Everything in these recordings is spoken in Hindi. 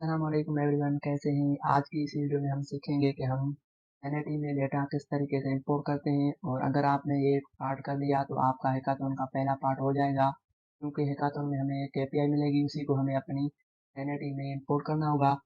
अस्सलामुअलैकुम एवरीवन, कैसे हैं। आज की इस वीडियो में हम सीखेंगे कि हम एनएटी में डेटा किस तरीके से इंपोर्ट करते हैं। और अगर आपने ये पार्ट कर लिया तो आपका हैकाथॉन का पहला पार्ट हो जाएगा, क्योंकि हैकाथॉन में हमें एक एपीआई मिलेगी, उसी को हमें अपनी एनएटी में इंपोर्ट करना होगा।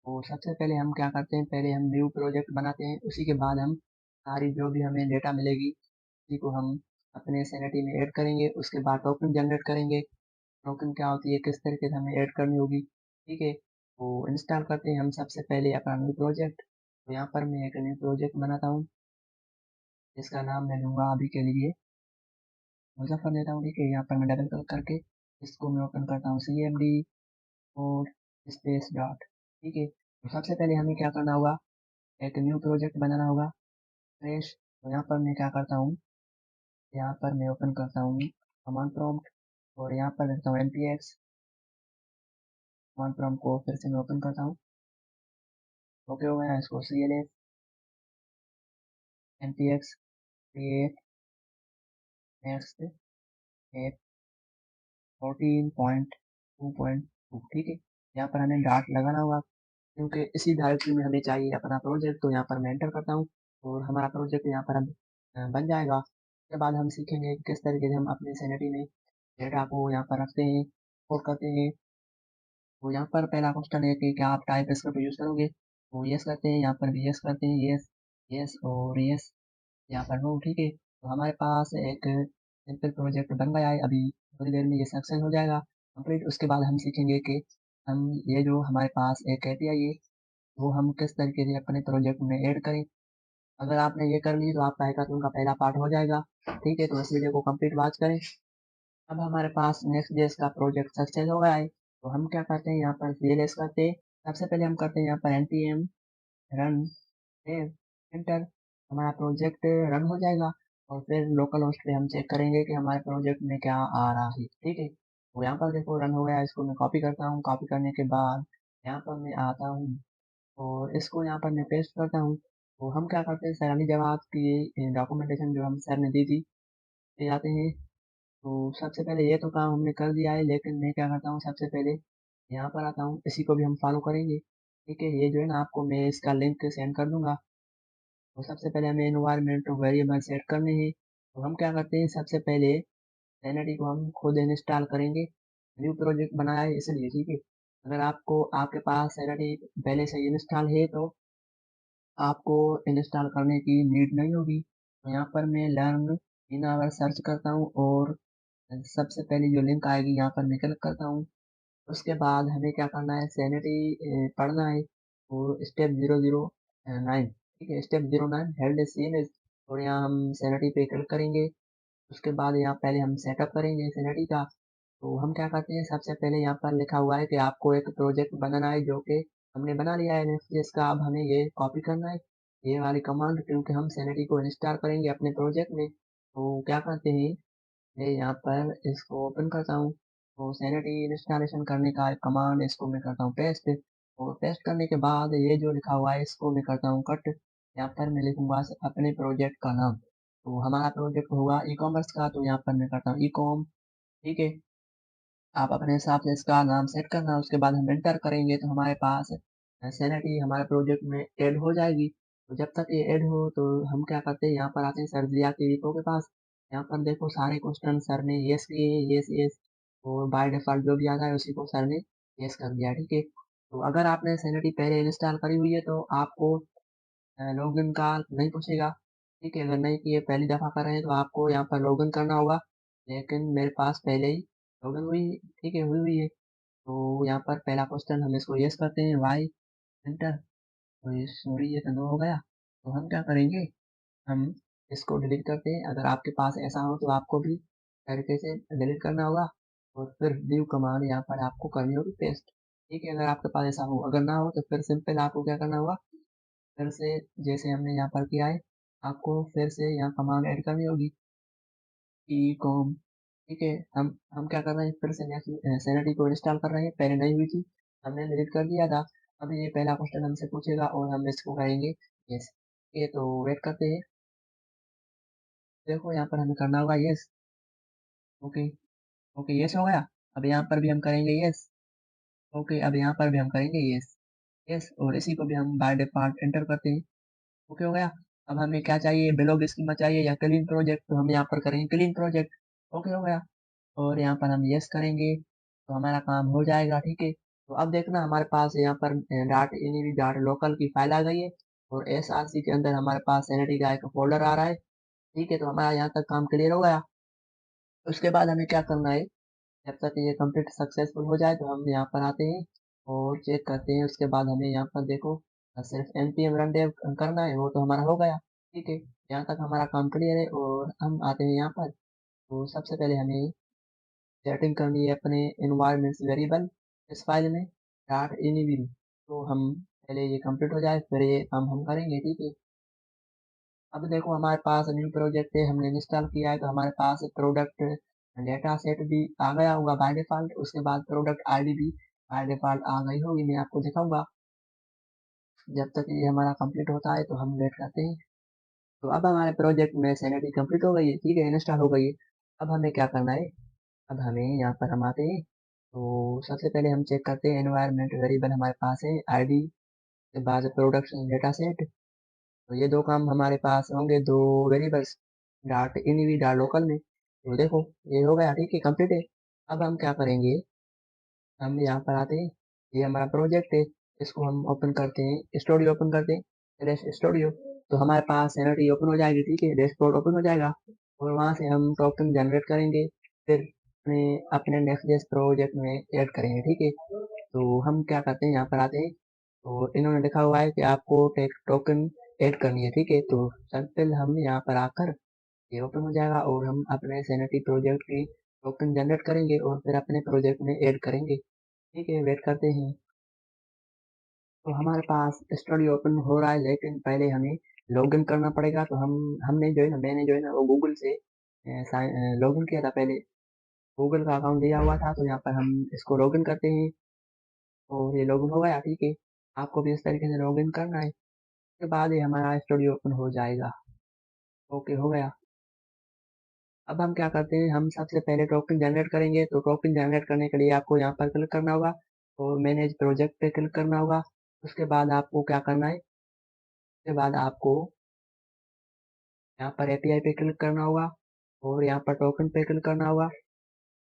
और सबसे पहले हम क्या करते हैं, पहले हम न्यू प्रोजेक्ट बनाते हैं, उसी के बाद हम सारी जो भी हमें डेटा मिलेगी उसी को हम अपने एनएटी में ऐड करेंगे। उसके बाद टोकन जनरेट करेंगे। टोकन क्या होती है, किस तरीके से हमें ऐड करनी होगी, ठीक है। तो इंस्टॉल करते हैं हम सबसे पहले अपना न्यू प्रोजेक्ट। तो यहाँ पर मैं एक न्यू प्रोजेक्ट बनाता हूँ, जिसका नाम मैं लूँगा अभी के लिए मुजफ्फर देता हूँ, ठीक है। यहाँ पर मैं डबल क्लिक करके इसको मैं ओपन करता हूँ, CMD और स्पेस डॉट, ठीक है। तो सबसे पहले हमें क्या करना होगा, एक न्यू प्रोजेक्ट बनाना होगा, फ्रेश। तो यहाँ पर मैं क्या करता हूँ, यहाँ पर मैं ओपन करता हूँ कमांड प्रॉम्प्ट और यहाँ पर लिखता हूँ npx। कमांड प्रॉम्प्ट को फिर से मैं ओपन करता हूँ, ओके हो गया। इसको CLS npx create next app 14.2.2, ठीक है। यहाँ पर हमें डॉट लगाना होगा, क्योंकि इसी डायरेक्टरी में हमें चाहिए अपना प्रोजेक्ट। तो यहाँ पर मैं एंटर करता हूँ और हमारा प्रोजेक्ट यहाँ पर अब बन जाएगा। उसके बाद हम सीखेंगे कि किस तरीके से हम अपने सैनिटी में डेटा को यहाँ पर रखते हैं और करते हैं। तो यहाँ पर पहला क्वेश्चन है कि क्या आप टाइप स्क्रिप्ट यूज़ करोगे। तो यस करते हैं, यहाँ पर भी यस करते हैं, यस यस और यस, यहाँ पर नो, ठीक है। तो हमारे पास एक सिंपल प्रोजेक्ट बन गया है। अभी थोड़ी देर में ये सक्सेस हो जाएगा कंप्लीट। उसके बाद हम सीखेंगे कि हम ये जो हमारे पास एक एपीआई है वो हम किस तरीके से अपने प्रोजेक्ट में ऐड करें। अगर आपने ये कर ली तो आपका हैकाथॉन का पहला पार्ट हो जाएगा, ठीक है। तो इस वीडियो को कंप्लीट वॉच करें। अब हमारे पास नेक्स्ट जेएस का प्रोजेक्ट सक्सेस हो गया है। तो हम क्या करते हैं, यहाँ पर CLS करते हैं। सबसे पहले हम करते हैं यहाँ पर npm रन सेव एंटर, हमारा प्रोजेक्ट रन हो जाएगा। और फिर लोकल होस्ट पे हम चेक करेंगे कि हमारे प्रोजेक्ट में क्या आ रहा है, ठीक है। तो यहाँ पर देखो रन हो गया। इसको मैं कॉपी करता हूँ, कॉपी करने के बाद यहाँ पर मैं आता हूँ और इसको यहाँ पर मैं पेस्ट करता हूँ। तो हम क्या करते हैं, सैलानी जवाब की डॉक्यूमेंटेशन जो हम सर ने दी थी पे जाते हैं। तो सबसे पहले ये तो काम हमने कर दिया है, लेकिन मैं क्या करता हूँ, सबसे पहले यहाँ पर आता हूँ, इसी को भी हम फॉलो करेंगे, ठीक है। ये जो है ना, आपको मैं इसका लिंक सेंड कर दूंगा। तो सबसे पहले हमें एनवायरमेंट वेरिएबल सेट करने हैं। तो हम क्या करते हैं, सबसे पहले सैनिटी को हम खुद इंस्टॉल करेंगे। न्यू प्रोजेक्ट बनाया है इसलिए, ठीक है। अगर आपको आपके पास सैनिटी पहले से इंस्टॉल है तो आपको इंस्टॉल करने की नीड नहीं होगी। तो यहाँ पर मैं लर्न इन आवर सर्च करता हूँ और सबसे पहले जो लिंक आएगी यहाँ पर मैं क्लिक करता हूँ। उसके बाद हमें क्या करना है, सैनिटी पढ़ना है। और स्टेप 009, ठीक है, स्टेप 09 हेल्ड सेम एज। और यहाँ हम सैनिटी पे क्लिक करेंगे। उसके बाद यहाँ पहले हम सेटअप करेंगे सैनिटी का। तो हम क्या करते हैं, सबसे पहले यहाँ पर लिखा हुआ है कि आपको एक प्रोजेक्ट बनाना है, जो कि हमने बना लिया है नेक्स्ट.जेएस का। अब हमें ये कॉपी करना है, ये वाली कमांड, क्योंकि हम सैनिटी को इंस्टॉल करेंगे अपने प्रोजेक्ट में। तो क्या करते हैं, मैं यहाँ पर इसको ओपन करता हूँ। तो सैनिटी इंस्टॉलेशन करने का कमांड, इसको मैं करता हूँ पेस्ट। और पेस्ट करने के बाद ये जो लिखा हुआ है इसको मैं करता हूँ कट। यहाँ पर मैं लिखूंगा अपने प्रोजेक्ट का नाम। तो हमारा प्रोजेक्ट होगा ई कॉमर्स का, तो यहाँ पर मैं करता हूँ ई कॉम, ठीक है। आप अपने हिसाब से इसका नाम सेट करना। उसके बाद हम एंटर करेंगे तो हमारे पास सैनिटी हमारे प्रोजेक्ट में ऐड हो जाएगी। तो जब तक ये ऐड हो तो हम क्या करते हैं, यहाँ पर आते हैं सर्जिया के रिपो के पास। यहाँ पर देखो सारे क्वेश्चन सर ने यस किए हैं, यस यस। और बाय डिफॉल्ट जो भी आता है उसी को सर ने यस कर दिया, ठीक है। तो अगर आपने सैनिटी पहले इंस्टॉल करी हुई है तो आपको लॉगिन का नहीं पूछेगा, ठीक है। अगर नहीं किए, पहली दफ़ा कर रहे हैं, तो आपको यहाँ पर लॉगिन करना होगा। लेकिन मेरे पास पहले ही लॉगिन हुई, ठीक है, हुई हुई है। तो यहाँ पर पहला क्वेश्चन हम इसको यस करते हैं, वाई एंटर। तो ये सॉरी, ये तो नो हो गया। तो हम क्या करेंगे, हम इसको डिलीट करते हैं। अगर आपके पास ऐसा हो तो आपको भी तरीके से डिलीट करना होगा। और फिर न्यू कमांड यहाँ पर आपको करनी होगी पेस्ट, ठीक है। अगर आपके पास ऐसा हो, अगर ना हो तो फिर सिंपल आपको क्या करना होगा, फिर से जैसे हमने यहाँ पर किया है, आपको फिर से यहाँ कमांड ऐड करनी होगी, ई कॉम, ठीक है। हम क्या कर रहे हैं, फिर से सैनिटी को इंस्टॉल कर रहे हैं, पहले नहीं हुई थी, हमने डिलीट कर दिया था। अब ये पहला क्वेश्चन हमसे पूछेगा और हम इसको कहेंगे यस, ये तो वेट करते हैं। देखो यहाँ पर हमें करना होगा यस, ओके, ओके, यस हो गया। अब यहाँ पर भी हम करेंगे यस, ओके, अब यहाँ पर भी हम करेंगे यस, यस और इसी को भी हम बाय डिफ़ॉल्ट एंटर करते हैं। ओके हो गया। अब हमें क्या चाहिए, बिलॉग स्कीमा चाहिए या क्लीन प्रोजेक्ट, तो हम यहाँ पर करेंगे क्लीन प्रोजेक्ट। ओके हो गया और यहाँ पर हम यस करेंगे तो हमारा काम हो जाएगा, ठीक है। तो अब देखना हमारे पास यहाँ पर डॉट इनिवी डॉट लोकल की फाइल आ गई है और एसआरसी के अंदर हमारे पास सैनिटरी का एक फ़ोल्डर आ रहा है, ठीक है। तो हमारा यहाँ तक काम क्लियर हो गया। उसके बाद हमें क्या करना है, जब तक ये कंप्लीट सक्सेसफुल हो जाए तो हम यहाँ पर आते हैं और चेक करते हैं। उसके बाद हमें यहाँ पर देखो सिर्फ npm रन डेव करना है, वो तो हमारा हो गया, ठीक है। यहाँ तक हमारा काम क्लियर है और हम आते हैं यहाँ पर। तो सबसे पहले हमें सेटिंग करनी है अपने इन्वायरमेंट्स वेरिएबल इस फाइल में डॉट इनिविल। तो हम पहले ये कंप्लीट हो जाए फिर ये काम हम करेंगे, ठीक है। अब देखो हमारे पास न्यू प्रोजेक्ट है, हमने इंस्टॉल किया है तो हमारे पास प्रोडक्ट डेटा सेट भी आ गया होगा बाय डिफ़ॉल्ट। उसके बाद प्रोडक्ट आईडी भी बाय डिफ़ॉल्ट आ गई होगी, मैं आपको दिखाऊँगा। जब तक ये हमारा कंप्लीट होता है तो हम वेट करते हैं। तो अब हमारे प्रोजेक्ट में सैनिटरी कंप्लीट हो गई है, ठीक है, इंस्टॉल हो गई है। अब हमें क्या करना है, अब हमें यहाँ पर हम आते हैं। तो सबसे पहले हम चेक करते हैं एनवायरनमेंट वेरिएबल हमारे पास है आईडी के बाद प्रोडक्शन डेटा सेट। तो ये दो काम हमारे पास होंगे, दो वेरिएबल्स डॉट इनिवी डॉट लोकल में। तो देखो ये हो गया, ठीक है, कंप्लीट है। अब हम क्या करेंगे, हम यहाँ पर आते हैं, ये हमारा प्रोजेक्ट है, इसको हम ओपन करते हैं, स्टूडियो ओपन करते हैं, डैश स्टूडियो। तो हमारे पास सैनिटरी ओपन हो जाएगी, ठीक है, डैशबोर्ड ओपन हो जाएगा और वहाँ से हम टोकन जनरेट करेंगे, फिर अपने अपने नेक्स्ट प्रोजेक्ट में ऐड करेंगे, ठीक है। तो हम क्या करते हैं, यहाँ पर आते हैं तो इन्होंने लिखा हुआ है कि आपको टेक टोकन ऐड करनी है, ठीक है। तो सिंपल हम यहाँ पर आकर ये ओपन हो जाएगा और हम अपने सैनिटरी प्रोजेक्ट की टोकन जनरेट करेंगे और फिर अपने प्रोजेक्ट में ऐड करेंगे, ठीक है। वेट करते हैं। तो हमारे पास स्टूडियो ओपन हो रहा है लेकिन पहले हमें लॉगिन करना पड़ेगा। तो हमने जो है ना, मैंने जो है ना वो गूगल से लॉगिन किया था पहले, गूगल का अकाउंट दिया हुआ था। तो यहाँ पर हम इसको लॉगिन करते हैं और ये लॉगिन हो गया, ठीक है। आपको भी इस तरीके से लॉगिन करना है, उसके बाद ये हमारा स्टूडियो ओपन हो जाएगा। ओके हो गया। अब हम क्या करते हैं, हम सबसे पहले टोकन जनरेट करेंगे। तो टोकन जनरेट करने के लिए आपको यहाँ पर क्लिक करना होगा और मैनेज प्रोजेक्ट पे क्लिक करना होगा। उसके बाद आपको क्या करना है, उसके बाद आपको यहाँ पर एपीआई पे क्लिक करना होगा और यहाँ पर टोकन पे क्लिक करना होगा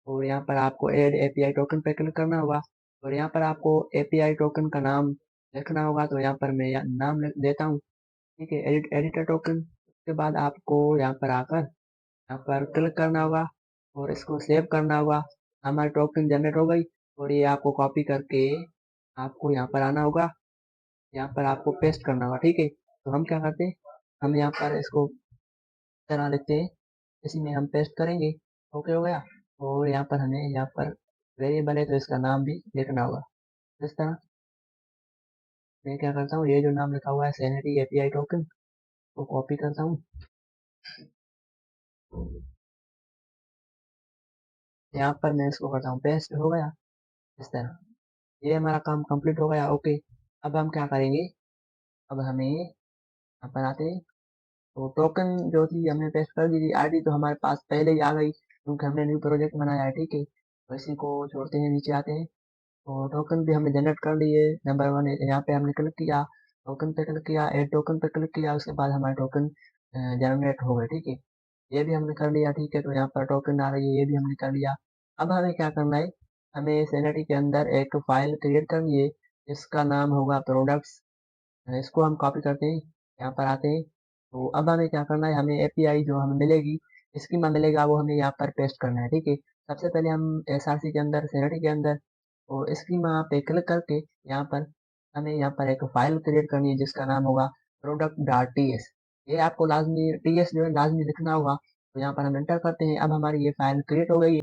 और यहाँ पर आपको ऐड एपीआई टोकन पे क्लिक करना होगा और यहाँ पर आपको एपीआई टोकन का नाम लिखना होगा। तो यहाँ पर मैं नाम लिख देता हूँ, ठीक है, एडिटर टोकन। उसके बाद आपको यहाँ पर आकर यहाँ पर क्लिक करना होगा और इसको सेव करना होगा। हमारी टोकन जनरेट हो गई और ये आपको कॉपी करके आपको यहाँ पर आना होगा, यहाँ पर आपको पेस्ट करना होगा, ठीक है। तो हम क्या करते हैं, हम यहाँ पर इसको तरह लेते हैं, इसी में हम पेस्ट करेंगे। ओके हो गया और यहाँ पर हमें यहाँ पर वेरिएबल है तो इसका नाम भी लिखना होगा। इस तरह मैं क्या करता हूँ, ये जो नाम लिखा हुआ है सैनिटरी एपीआई टोकन को कॉपी करता हूँ, यहाँ पर मैं इसको करता हूँ पेस्ट। हो गया इस तरह, ये हमारा काम कंप्लीट हो गया। ओके, अब हम क्या करेंगे, अब हमें यहाँ पर आते हैं। तो टोकन जो थी हमने पेस्ट कर दी थी, आईडी तो हमारे पास पहले ही आ गई क्योंकि हमने न्यू प्रोजेक्ट बनाया है, ठीक है। तो इसी को छोड़ते हैं, नीचे आते हैं। तो टोकन भी हमने जनरेट कर लिए, नंबर वन यहाँ पे हमने क्लिक किया, टोकन पे क्लिक किया, ऐड टोकन पे क्लिक किया, उसके बाद हमारे टोकन जनरेट हो गए, ठीक है। ये भी हमने कर लिया, ठीक है। तो यहाँ पर टोकन आ रही है, ये भी हमने कर लिया। अब हमें क्या करना है, हमें सैनिटरी के अंदर एक फाइल क्रिएट करनी है जिसका नाम होगा प्रोडक्ट्स। इसको हम कॉपी करते हैं, यहाँ पर आते हैं। तो अब हमें क्या करना है, हमें एपीआई जो हमें मिलेगी, स्कीमा मिलेगा, वो हमें यहाँ पर पेस्ट करना है, ठीक है। सबसे पहले हम एसआरसी के अंदर सैनिटरी के अंदर और स्कीमा पे क्लिक करके यहाँ पर हमें यहाँ पर एक फाइल क्रिएट करनी है जिसका नाम होगा प्रोडक्ट डॉट टी एस। ये आपको लाजमी टी एस जो है लाजमी लिखना होगा। तो यहाँ पर हम एंटर करते हैं। अब हमारी ये फाइल क्रिएट हो गई है।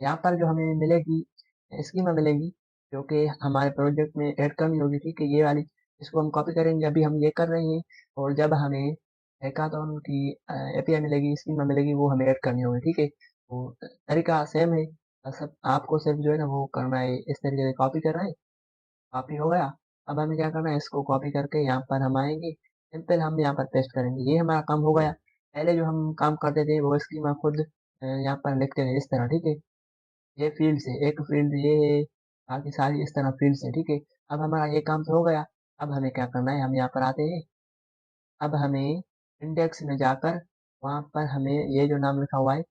यहाँ पर जो हमें मिलेगी स्कीमा मिलेगी जो कि हमारे प्रोजेक्ट में ऐड करनी होगी, ठीक है, ये वाली। इसको हम कॉपी करेंगे, अभी हम ये कर रहे हैं। और जब हमें हैकाथॉन की एपीआई मिलेगी, स्कीमा मिलेगी, वो हमें ऐड करनी होगी, ठीक है। तो तरीका सेम है, सब आपको सिर्फ जो है ना वो करना है, इस तरीके से कॉपी करना है। कॉपी हो गया। अब हमें क्या करना है, इसको कॉपी करके यहाँ पर हम आएंगे, सिंपल हम यहाँ पर पेस्ट करेंगे, ये हमारा काम हो गया। पहले जो हम काम करते थे वो स्कीमा खुद यहाँ पर लिखते थे इस तरह, ठीक है। ये फील्ड्स है, एक फील्ड ये है, बाकी सारी इस तरह फील्ड्स हैं, ठीक है। अब हमारा ये काम तो हो गया। अब हमें क्या करना है, हम यहाँ पर आते हैं। अब हमें इंडेक्स में जाकर वहाँ पर हमें ये जो नाम लिखा हुआ है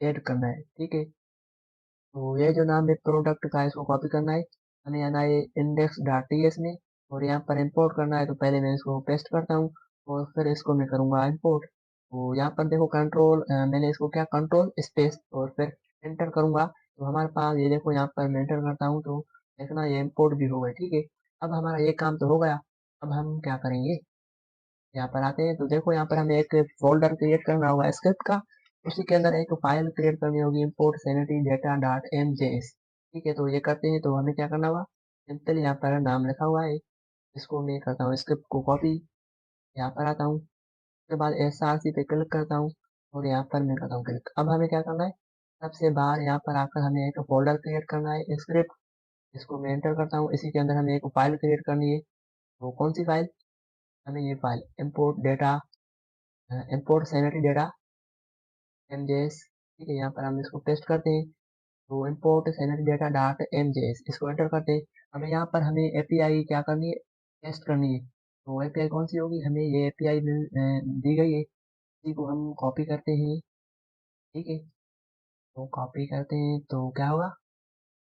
ऐड करना है, ठीक है। तो ये जो नाम है प्रोडक्ट का, इसको कॉपी करना है। हमें आना है इंडेक्स डॉट टीएस में और यहाँ पर इंपोर्ट करना है। तो पहले मैं इसको पेस्ट करता हूँ और फिर इसको मैं करूँगा इंपोर्ट। तो यहाँ पर देखो कंट्रोल, मैंने इसको क्या कंट्रोल स्पेस और फिर एंटर करूँगा तो हमारे पास ये देखो, यहाँ पर मैं एंटर करता हूँ तो देखना ये इंपोर्ट भी हो गया, ठीक है। अब हमारा ये काम तो हो गया। अब हम क्या करेंगे, यहाँ पर आते हैं तो देखो यहाँ पर हमें एक फोल्डर क्रिएट करना होगा स्क्रिप्ट का। उसी के अंदर एक फाइल क्रिएट करनी होगी import sanity data dot mjs, ठीक है। तो ये करते हैं तो हमें क्या करना होगा, सिंपल यहाँ पर नाम लिखा हुआ है, इसको मैं करता हूँ स्क्रिप्ट को कॉपी। यहाँ पर आता हूँ, उसके बाद src पे क्लिक करता हूँ और यहाँ पर मैं करता हूँ क्लिक। अब हमें क्या करना है, सबसे बाहर यहाँ पर आकर हमें एक फोल्डर क्रिएट करना है स्क्रिप्ट, इसको मैं एंटर करता हूँ। इसी के अंदर हमें एक फाइल क्रिएट करनी है। वो कौन सी फाइल, हमें ये file import sanity data mjs, ठीक है। यहाँ पर हम इसको पेस्ट करते हैं तो import sanity data dot mjs, इसको एंटर करते हैं। हमें यहाँ पर हमें एपीआई क्या करनी है, टेस्ट करनी है। तो एपीआई कौन सी होगी, हमें ये एपीआई दी गई है, इसी को हम कॉपी करते हैं, ठीक है। तो कॉपी करते हैं तो क्या होगा,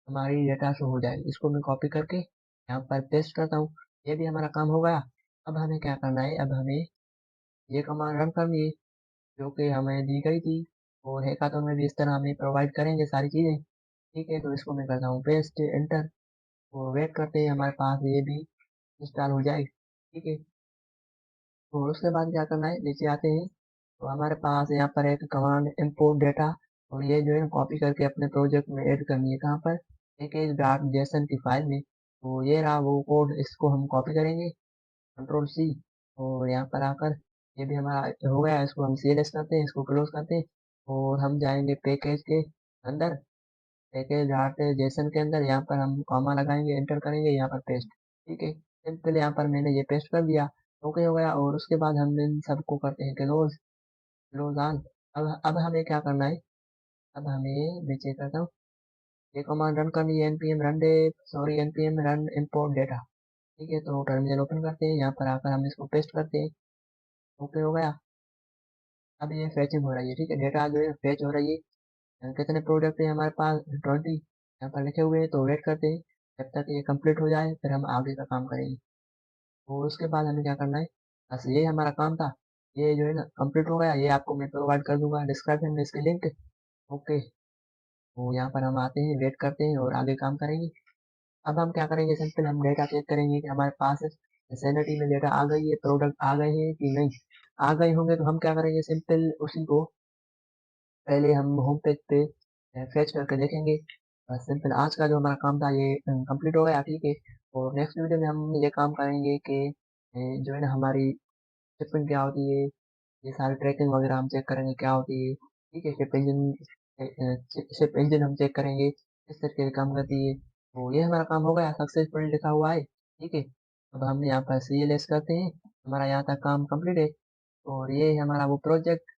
हमारी डेटा शो हो जाएगी। इसको मैं कॉपी करके यहाँ पर पेस्ट करता हूँ। ये भी हमारा काम हो गया। अब हमें क्या करना है, अब हमें ये कमांड रन करनी है जो कि हमें दी गई थी और हैकाथॉन में भी इस तरह हमें प्रोवाइड करेंगे सारी चीज़ें, ठीक है। तो इसको मैं करता हूँ पेस्ट एंटर और वेट करते हैं हमारे पास ये भी इंस्टॉल हो जाए, ठीक है। और उसके बाद क्या करना है, नीचे आते हैं तो हमारे पास यहाँ पर एक कमांड import डेटा, और ये जो है कॉपी करके अपने प्रोजेक्ट में ऐड करनी है। कहाँ पर, पैकेज डॉट जेसन की फाइल में। तो ये रहा वो कोड, इसको हम कॉपी करेंगे कंट्रोल सी और यहाँ पर आकर ये भी हमारा हो गया। इसको हम सीएलएस करते हैं, इसको क्लोज करते हैं और हम जाएंगे पैकेज के अंदर, पैकेज डॉट जेसन के अंदर। यहाँ पर हम कॉमा लगाएंगे, एंटर करेंगे, यहाँ पर पेस्ट, ठीक है। सिंपल यहाँ पर मैंने ये पेस्ट कर दिया, ओके हो गया। और उसके बाद हम इन सबको करते हैं क्लोज, क्लोज ऑल। अब हमें क्या करना है, अब हमें नीचे करता हूँ, ये कमांड रन करनी है npm run day, sorry npm run import data, ठीक है। तो टर्मिनल ओपन करते हैं, यहाँ पर आकर हम इसको पेस्ट करते हैं, ओके हो गया। अब ये फैचिंग हो रही है, ठीक है, डेटा जो है फैच हो रही है। कितने प्रोडक्ट है हमारे पास, 20 यहाँ पर लिखे हुए हैं। तो वेट करते हैं जब तक ये कंप्लीट हो जाए, फिर हम आगे का काम करेंगे। और उसके बाद हमें क्या करना है, बस ये हमारा काम था। ये जो है ना कंप्लीट हो गया, ये आपको मैं प्रोवाइड कर दूंगा डिस्क्रिप्शन में इसकी लिंक, ओके। तो यहाँ पर हम आते हैं, वेट करते हैं और आगे काम करेंगे। अब हम क्या करेंगे, सिंपल हम डेटा चेक करेंगे कि हमारे पास सैनिटी में डेटा आ गई है, प्रोडक्ट आ गए हैं कि नहीं। आ गए होंगे तो हम क्या करेंगे, सिंपल उसी को पहले हम होम पेज पे फेच करके देखेंगे। बस सिंपल आज का जो हमारा काम था ये कंप्लीट हो गया, ठीक है। और नेक्स्ट वीडियो में हम ये काम करेंगे कि जो है ना हमारी शिपिंग क्या होती है, ये सारी ट्रैकिंग वगैरह हम चेक करेंगे क्या होती है, ठीक है। शिप इंजन हम चेक करेंगे किस तरीके से काम करती है। तो ये हमारा काम हो गया, सक्सेसफुल लिखा हुआ है, ठीक है। अब हम यहाँ पर सीएलएस करते हैं, हमारा यहाँ तक काम कंप्लीट है। और ये है हमारा वो प्रोजेक्ट।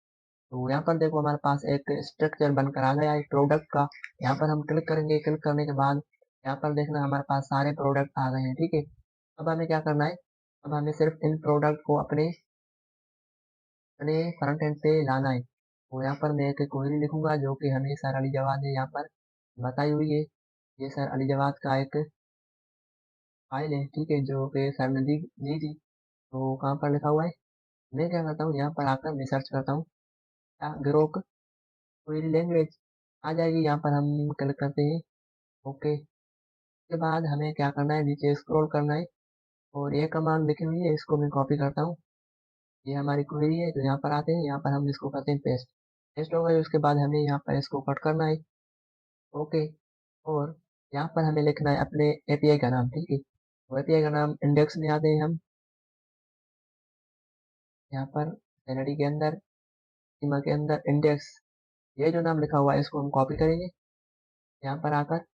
तो यहाँ पर देखो हमारे पास एक स्ट्रक्चर बनकर आ गया है प्रोडक्ट का। यहाँ पर हम क्लिक करेंगे, क्लिक करने के बाद यहाँ पर देखना हमारे पास सारे प्रोडक्ट आ गए हैं, ठीक है। अब हमें क्या करना है, अब हमें सिर्फ इन प्रोडक्ट को अपने अपने फ्रंट एंड पे लाना है। तो यहाँ पर मैं एक क्वेरी लिखूंगा जो कि हमें सर अली जवाद ने यहाँ पर बताई हुई है। ये सर अली जवाद का एक फाइल है, ठीक है, जो कि सर ने दी थी। तो कहाँ पर लिखा हुआ है, मैं क्या करता हूँ, यहाँ पर आकर मैं सर्च करता हूँ ग्रोक क्वेरी लैंग्वेज, आ जाएगी। यहाँ पर हम क्लिक करते हैं, ओके। उसके बाद हमें क्या करना है, नीचे स्क्रॉल करना है और ये कमांड लिखी हुई है, इसको मैं कॉपी करता हूँ। ये हमारी क्वेरी है, तो यहाँ पर आते हैं, यहाँ पर हम इसको करते हैं पेस्ट। पेस्ट हो गई, उसके बाद हमें यहाँ पर इसको कट करना है, ओके। और यहाँ पर हमें लिखना है अपने एपीआई का नाम, ठीक है। तो एपीआई का नाम इंडेक्स में आते हैं हम, यहाँ पर कैनडी के अंदर, सीमा के अंदर इंडेक्स, ये जो नाम लिखा हुआ है इसको हम कॉपी करेंगे। यहाँ पर आकर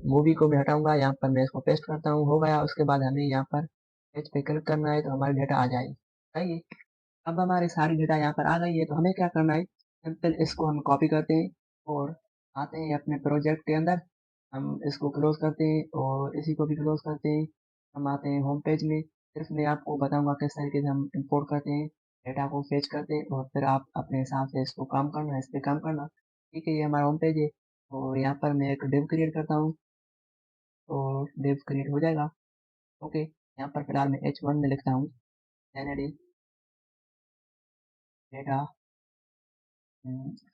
मूवी को मैं हटाऊंगा, यहाँ पर मैं इसको पेस्ट करता हूँ, हो गया। उसके बाद हमें यहाँ पर पेज पे क्लिक करना है तो हमारी डेटा आ जाएगी, सही है। अब हमारी सारी डेटा यहाँ पर आ गई है, तो हमें क्या करना है, सिंपल इसको हम कॉपी करते हैं और आते हैं अपने प्रोजेक्ट के अंदर। हम इसको क्लोज करते हैं और इसी को भी क्लोज करते हैं। हम आते हैं होम पेज में। सिर्फ मैं आपको बताऊंगा किस तरीके से हम इंपोर्ट करते हैं, डेटा को फेच करते हैं और फिर आप अपने हिसाब से इसको काम करना, इस पे काम करना। ठीक है, ये हमारा होम पेज है और यहाँ पर मैं एक डिव क्रिएट करता हूँ और डिव क्रिएट हो जाएगा। ओके, यहाँ पर फिलहाल मैं H1 में लिखता हूँ एनएडी डेटा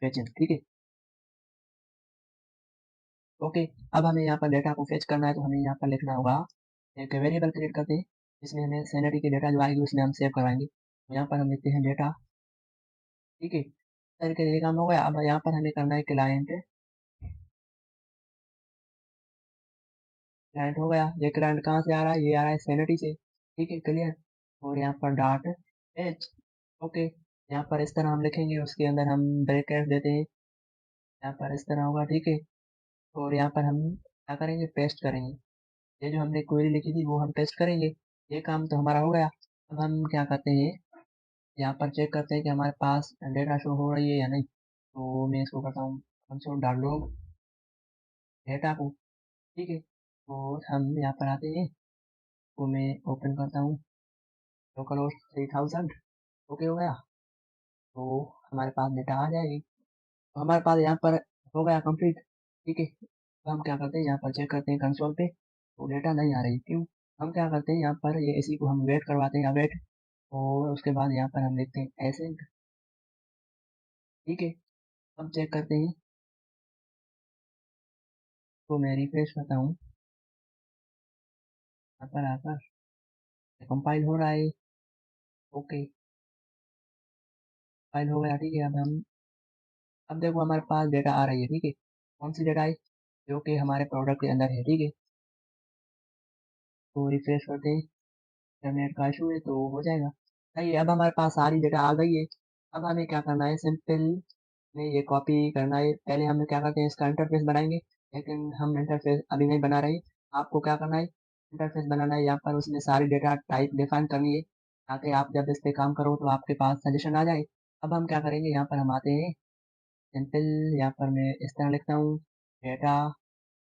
फेचिंग। ठीक है, ओके। अब हमें यहाँ पर डेटा को फेच करना है तो हमें यहाँ पर लिखना होगा, एक वेरिएबल क्रिएट करते हैं जिसमें हमें सैलरी की डेटा जो आएगी उसमें हम सेव करवाएंगे। तो यहाँ पर हम लिखते हैं डेटा। ठीक है, इस तरीके से ये काम हो गया। अब यहाँ पर हमें करना है क्लाइंट। क्लाइंट हो गया। ये क्लाइंट कहाँ से आ रहा है? ये आ रहा है सैनिटी से। ठीक है, क्लियर। और यहाँ पर डॉट एच। ओके, यहाँ पर इस तरह हम लिखेंगे, उसके अंदर हम ब्रैकेट देते हैं। यहाँ पर इस तरह होगा। ठीक है, और यहाँ पर हम क्या करेंगे? पेस्ट करेंगे। ये जो हमने क्वेरी लिखी थी वो हम पेस्ट करेंगे। ये काम तो हमारा हो गया। अब हम क्या करते हैं, यहाँ पर चेक करते हैं कि हमारे पास डेटा शो हो रही है या नहीं। तो मैं इसको करता हूँ कंसोल डॉट लॉग डेटा को। ठीक है, और हम यहाँ पर आते हैं, तो मैं ओपन करता हूँ लोकल होस्ट 3000। ओके हो गया, तो हमारे पास डेटा आ जाएगी। तो हमारे पास यहाँ पर हो गया कंप्लीट। ठीक है, तो हम क्या करते हैं, यहाँ पर चेक करते हैं कंसोल पे, तो डेटा नहीं आ रही। क्यों? हम क्या करते हैं, यहाँ पर ये इसी को हम वेट करवाते हैं, वेट। और उसके बाद यहाँ पर हम लिखते हैं ऐसे। ठीक है, अब चेक करते हैं, तो मैं रिफ्रेश करता हूँ यहाँ पर आकर, कंपाइल हो रहा है। ओके, फाइल हो गया। ठीक है, अब देखो हमारे पास डेटा आ रही है। ठीक है, कौन सी डेटा है? जो कि हमारे प्रोडक्ट के अंदर है। ठीक है, तो रिफ्रेश करते हैं, इंटरनेट का इशू है तो हो जाएगा। सही है, अब हमारे पास सारी डेटा आ गई है। अब हमें क्या करना है, सिंपल में ये कॉपी करना है। पहले हम क्या करते हैं, इसका इंटरफेस बनाएंगे, लेकिन हम इंटरफेस अभी नहीं बना रहे। आपको क्या करना है, इंटरफेस बनाना है, यहाँ पर उसमें सारी डेटा टाइप डिफाइन करनी है, ताकि आप जब इस पे काम करो तो आपके पास सजेशन आ जाए। अब हम क्या करेंगे, यहाँ पर हम आते हैं सिंपल, यहाँ पर मैं इस तरह लिखता हूँ डेटा,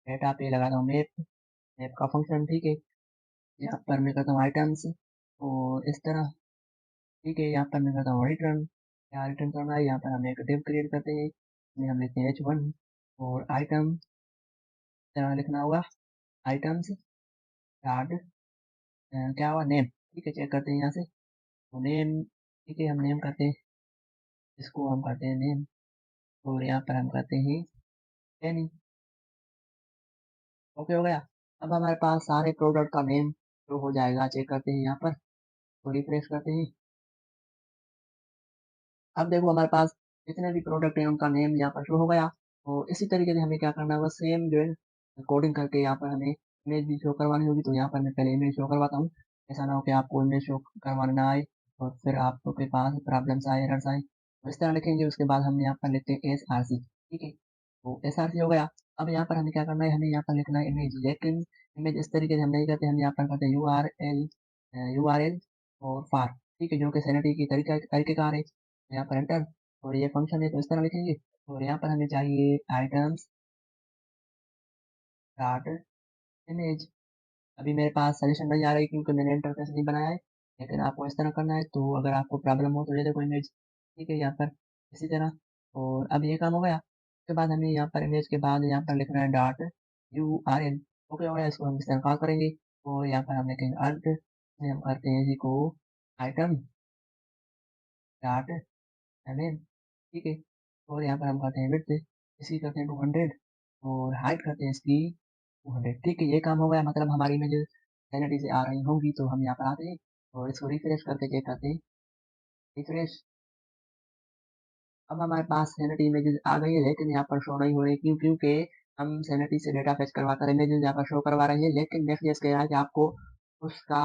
डेटा पे लगाता हूँ मैप, मैप का फंक्शन। ठीक है, यहाँ पर मैं करता हूँ आइटम्स और इस तरह। ठीक है, यहाँ पर मैं करता हूँ रिटर्न। यहाँ रिटर्न करना है, यहाँ पर हम एक डिव क्रिएट करते हैं, इसमें हम लिखते हैं H1 और आइटम तरह लिखना होगा आइटम्स डॉट क्या हुआ, नेम। ठीक है, चेक करते हैं यहाँ से, तो नेम। ठीक है, हम नेम करते हैं, इसको हम करते हैं नेम, और यहाँ पर हम करते हैं एनी। ओके हो गया। अब हमारे पास सारे प्रोडक्ट का नेम जो हो जाएगा, चेक करते हैं यहाँ पर, तो रिफ्रेश करते हैं। अब देखो हमारे पास जितने भी प्रोडक्ट हैं उनका नेम यहाँ पर शो हो गया। तो इसी तरीके से हमें क्या करना होगा, सेम जो है कोडिंग करके यहाँ पर हमें इमेज भी शो करवानी होगी। तो यहाँ पर मैं पहले इमेज शो करवाता हूँ, ऐसा ना हो कि आपको इमेज शो करवाना ना आए और फिर आपके पास प्रॉब्लम्स आए, एरर्स आए। तो इस तरह लिखेंगे, उसके बाद हम यहाँ पर लिखते हैं SRC। ठीक है, तो SRC हो गया। अब यहाँ पर हमें क्या करना है, हमें यहाँ पर लिखना है इमेज, लेकिन इमेज इस तरीके से हम नहीं करते, हम यहाँ पर करते हैं URL और फार। ठीक है, जो कि सैनिटी की तरीकेकार है। यहाँ पर एंटर, और ये फंक्शन है तो इस तरह लिखेंगे। और यहाँ पर हमें चाहिए आइटम्स डॉट इमेज। अभी मेरे पास सजेशन नहीं आ रही क्योंकि मैंने इंटरफेस नहीं बनाया है, लेकिन आपको इस तरह करना है। तो अगर आपको प्रॉब्लम हो तो ये देखो इमेज। ठीक है, यहाँ पर इसी तरह। और अब ये काम हो गया, उसके बाद हमें यहाँ पर इमेज के बाद यहाँ पर लिखना है डॉट URL। ओके हो गया, इसको हम इस तरह कॉल करेंगे। और यहाँ पर हम लिखेंगे अर्थ, हम करते हैं इसी को आइटम डॉट एम। ठीक है, और यहाँ पर हम करते हैं विड्थ, इसकी करते हैं 200, और हाइट करते हैं इसकी 200। ठीक है, ये काम हो गया, मतलब हमारी इमेज सैनिटी से आ रही होंगी। तो हम यहाँ पर आते हैं और इसको रिफ्रेश करके चेक करते हैं, रिफ्रेश। अब हमारे पास सैनिटी इमेजेस आ गई है, लेकिन यहाँ पर शो नहीं हो रही। क्यों? क्योंकि हम सैनिटी से डेटा फेच करवा कर इमेजेस यहाँ पर शो करवा रहे हैं, लेकिन नेक्स्ट कह रहा है कि आपको उसका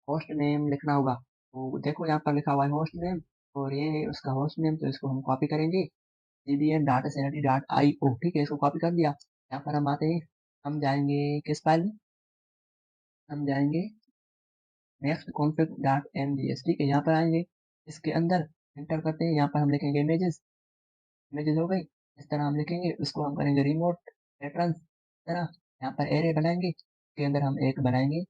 होस्ट नेम लिखना होगा। तो देखो यहाँ पर लिखा हुआ है होस्ट नेम, और ये है उसका होस्ट नेम। तो इसको हम कॉपी करेंगे, cbn.sanity.io। ठीक है, इसको कॉपी कर दिया। यहाँ पर हम आते हैं, हम जाएंगे किस फाइल में, हम जाएंगे नेक्स्ट config.mgs। ठीक है, यहाँ पर आएंगे, इसके अंदर एंटर करते हैं, यहाँ पर हम लिखेंगे इमेजेस। इमेजेस हो गई, इस तरह हम लिखेंगे, उसको हम करेंगे रिमोट रेफरेंस तरह। यहाँ पर एरे बनाएंगे, उसके अंदर हम एक बनाएंगे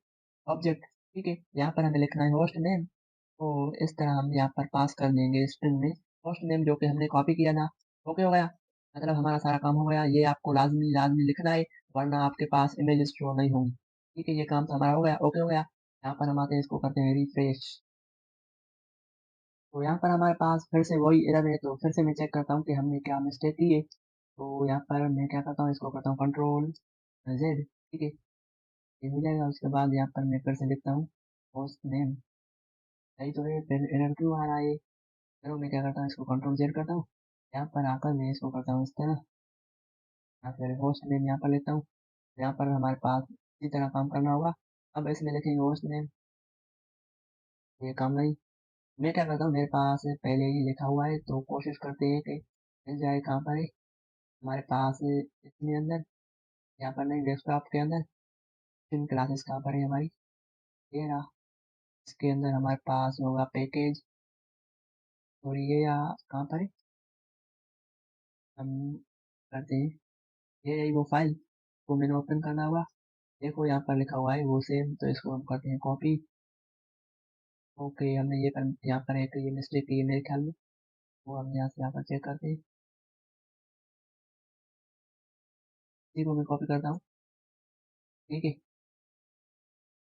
ऑब्जेक्ट, ठीक है। यहाँ पर हमें लिखना है होस्ट नेम, और इस तरह हम यहाँ पर पास कर देंगे स्ट्रिंग में होस्ट नेम जो कि हमने कॉपी किया था। ओके हो गया, मतलब हमारा सारा काम हो गया। ये आपको लाजमी लाजमी लिखना है, वरना आपके पास इमेजेस शो नहीं होंगी, ठीक है। ये काम तो हमारा हो गया, ओके हो गया। यहाँ पर हम आते हैं, इसको करते हैं रिफ्रेश। तो यहाँ पर हमारे पास फिर से वही एरर है, तो फिर से मैं चेक करता हूँ कि हमने क्या मिस्टेक की है। तो यहाँ पर मैं क्या करता हूँ, इसको करता हूँ कंट्रोल जेड, ठीक है, ये हो जाएगा। उसके बाद यहाँ पर मैं फिर से लिखता हूँ होस्ट नेम, सही तो है, फिर एरर क्यों आ रहा है। चलो मैं क्या करता हूँ, इसको कंट्रोल जेड करता हूँ, यहाँ पर आकर मैं इसको करता हूँ इस तरह, या फिर होस्ट नेम यहाँ पर लेता हूँ। यहाँ पर हमारे पास इसी तरह काम करना होगा। अब इसमें लिखेंगे होस्ट नेम, ये काम नहीं। मैं क्या करता हूँ, मेरे पास पहले ही लिखा हुआ है, तो कोशिश करते हैं कि मिल जाए। कहाँ पर है हमारे पास, इसमें अंदर, यहाँ पर नहीं, डेस्कटॉप के अंदर इन क्लासेस कहाँ पर है हमारी, ये रहा। इसके अंदर हमारे पास होगा पैकेज, और ये यहाँ कहाँ पर है, हम करते हैं, ये रही वो फाइल को मैंने ओपन करना होगा। देखो यहाँ पर लिखा हुआ है वो सेम, तो इसको हम करते हैं कॉपी। ओके, हमने ये कर, यहाँ पर एक ये मिस्टेक की है मेरे ख्याल में, वो हम यहाँ से यहाँ पर चेक करते हैं। इसी को मैं कॉपी करता हूँ, ठीक है,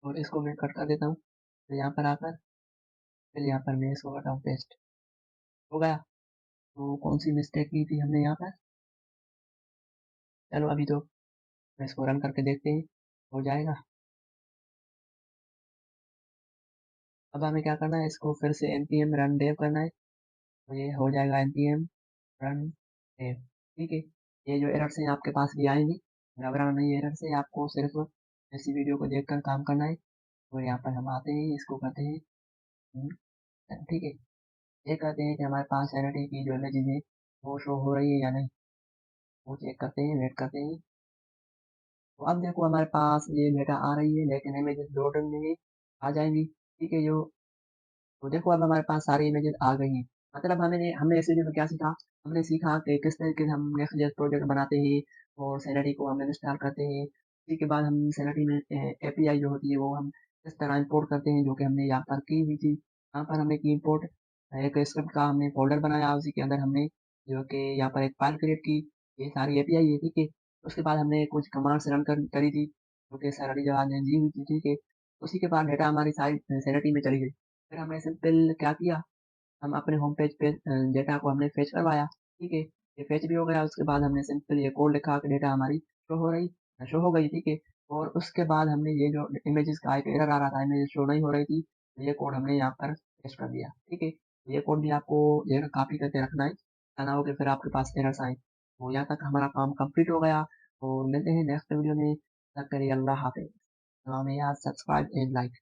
और इसको मैं कट कर देता हूँ। तो यहाँ पर आकर फिर यहाँ पर मैं इसको करता हूँ पेस्ट, हो गया। तो कौन सी मिस्टेक की थी हमने यहाँ पर, चलो अभी तो इसको रन करके देखते हैं, हो जाएगा। अब हमें क्या करना है, इसको फिर से npm रन dev करना है, तो ये हो जाएगा npm रन dev, ठीक है। ये जो एरर्स हैं आपके पास भी आएंगे, घबराना नहीं, एरर से आपको सिर्फ इसी वीडियो को देखकर काम करना है। और यहाँ पर हम आते हैं, इसको करते हैं, ठीक है। ये कहते हैं कि हमारे पास सैनिटी की जो इमेजेस है वो शो हो रही है या नहीं, वो चेक करते हैं, वेट करते हैं। तो अब देखो हमारे पास ये डेटा आ रही है, लेकिन इमेजेस लोडिंग में आ जाएंगी, ठीक है। जो तो देखो अब हमारे पास सारी इमेजेस आ गई हैं। मतलब हमने इस वीडियो में क्या सीखा, हमने सीखा कि किस तरीके से हम नेक्स्ट जेस प्रोजेक्ट बनाते हैं, और सैनिटी को हम इंस्टॉल करते हैं। उसी के बाद हम सैनिटी में एपीआई जो होती है वो हम किस तरह इंपोर्ट करते हैं, जो कि हमने यहाँ पर की हुई थी। यहाँ पर हमने की इंपोर्ट, एक स्क्रिप्ट का हमने फोल्डर बनाया, उसी के अंदर हमने जो कि यहाँ पर एक फाइल क्रिएट की, ये सारी एपीआई है, ठीक है। उसके बाद हमने कुछ कमांड्स रन करी थी, जो कि सैनिटी जवाब ने दी हुई थी, ठीक है। उसी के बाद डेटा हमारी सारी सैनिटी में चली गई। फिर हमने सिंपल क्या किया, हम अपने होम पेज पे डेटा को हमने फेच करवाया, ठीक है। ये फेच भी हो गया। उसके बाद हमने सिंपल ये कोड लिखा कि डेटा हमारी शो हो गई, ठीक है। और उसके बाद हमने ये जो इमेजेस का एक एरर आ रहा था, इमेज शो नहीं हो रही थी, ये कोड हमने यहाँ पर पेस्ट कर दिया, ठीक है। ये कोड भी आपको ये कॉपी करके रखना है, ऐसा ना हो कि फिर आपके पास एरर्स आए। तो यहाँ तक हमारा काम कंप्लीट हो गया, और मिलते हैं नेक्स्ट वीडियो में। तब करिए अल्लाह हाफिज। हमें यार सब्सक्राइब एंड लाइक।